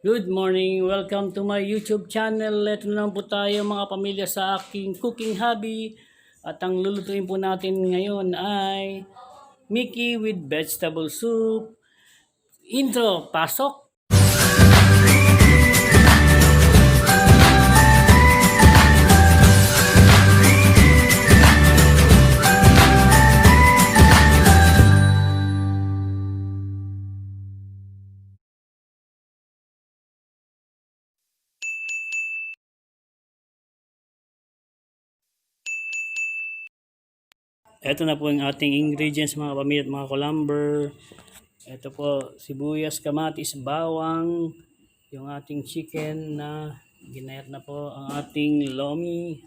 Good morning! Welcome to my YouTube channel. Ito na po tayo mga pamilya sa aking cooking hobby. At ang lulutuin po natin ngayon ay Mickey with vegetable soup. Intro, pasok! Ito na po yung ating ingredients mga pamilya at mga kulamber. Ito po, sibuyas, kamatis, bawang, yung ating chicken na ginayat na po, ang ating lomi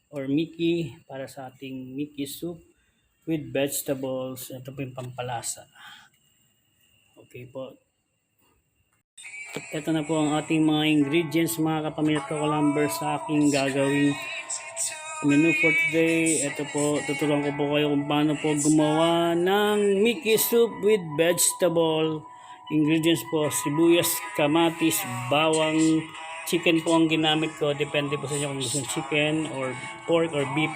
or Mickey para sa ating Mickey soup with vegetables. Ito po yung pampalasa. Okay po. Ito na po ang ating mga ingredients mga kapamilya at kulamber sa aking gagawing menu for today. Ito po, tuturuan ko po kayo kung paano po gumawa ng Mickey soup with vegetable. Ingredients po, sibuyas, kamatis, bawang, chicken po ang ginamit ko. Depende po sa inyo kung gusto chicken or pork or beef.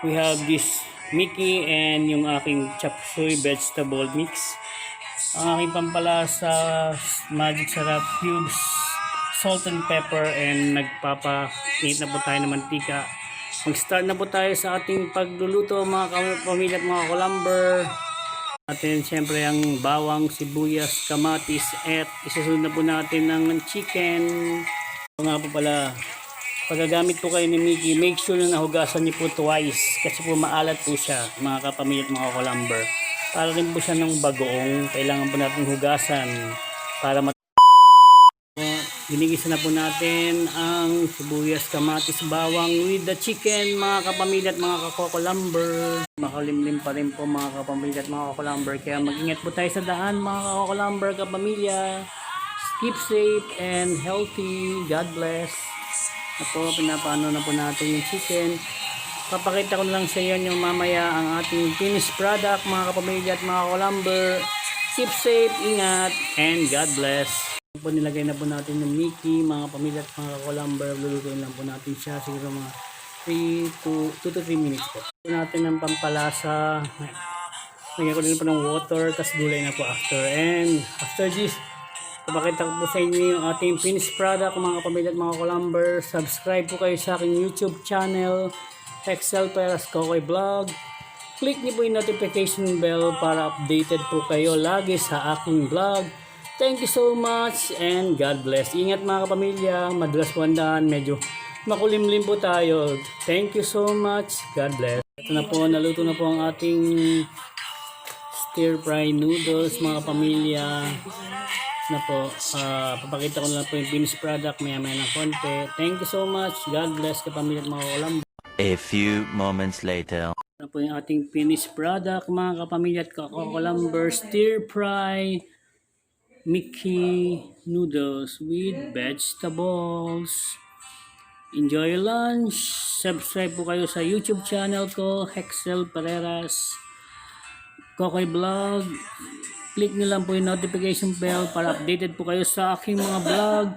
We have this Mickey and yung aking chop suey vegetable mix. Ang aking pampalasa, magic sarap cubes, salt and pepper, and nagpapa-init na po tayo ng mantika. Mag-start na po tayo sa ating pagluluto mga pamilya at mga kulamber. Atin siyempre ang bawang, sibuyas, kamatis, at isusunod na po natin ng chicken. So nga po pala, paggagamit po kayo ni Mickey, make sure na nahugasan niyo po twice kasi po maalat po siya mga kapamilya at mga kulamber. Para rin po siya ng bagoong, kailangan po natin hugasan para ginigisa na po natin ang sibuyas, kamatis, bawang with the chicken mga kapamilya at mga kakulamber. Makalimlim pa rin po mga kapamilya at mga kakulamber, kaya mag-ingat po tayo sa daan mga kakulamber kapamilya. Keep safe and healthy. God bless. Ito, pinapaano na po natin yung chicken. Papakita ko lang sa inyo yung mamaya ang ating finished product mga kapamilya at mga kakulamber. Keep safe, ingat, and God bless. Po nilagay na po natin yung Mickey mga pamilya at mga kulamber. Lulutuin lang po natin siya siguro mga 2 to 3 minutes po. Ito natin ng pampalasa. Lagyan ko din po ng water, tapos gulay na po after. And after this, papakita ko po sa inyo yung ating finished product mga pamilya at mga kulamber. Subscribe po kayo sa aking YouTube channel, Excel Peras Kokoy Vlog. Click niyo po yung notification bell para updated po kayo lagi sa aking vlog. Thank you so much and God bless. Ingat mga kapamilya, madulas po ang daan, medyo makulimlim po tayo. Thank you so much, God bless. Ito na po, naluto na po ang ating stir fry noodles mga kapamilya. Na po, papakita ko na po yung finished product maya ng konti. Thank you so much, God bless kapamilya at mga kulamber. A few moments later. Ito na po yung ating finished product mga kapamilya at kulamber, stir fry Mickey noodles with vegetables. Enjoy your lunch. Subscribe po kayo sa YouTube channel ko, Excel Peras Kokoy Vlog. Click nyo lang po yung notification bell para updated po kayo sa aking mga vlog.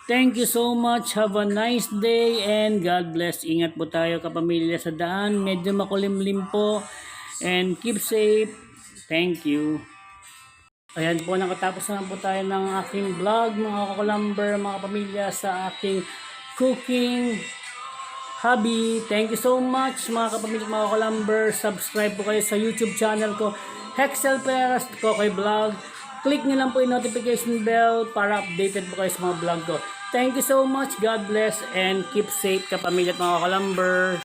Thank you so much. Have a nice day and God bless. Ingat po tayo kapamilya sa daan. Medyo makulimlim po. And keep safe. Thank you. Ayan po, nakatapos na po tayo ng aking vlog mga kulamber, mga pamilya sa aking cooking hobby. Thank you so much mga kapamilya, mga kulamber. Subscribe po kayo sa YouTube channel ko, Excel Peras Kokoy Vlog. Click nyo lang po yung notification bell para updated po kayo sa mga vlog ko. Thank you so much. God bless and keep safe kapamilya at mga kulamber.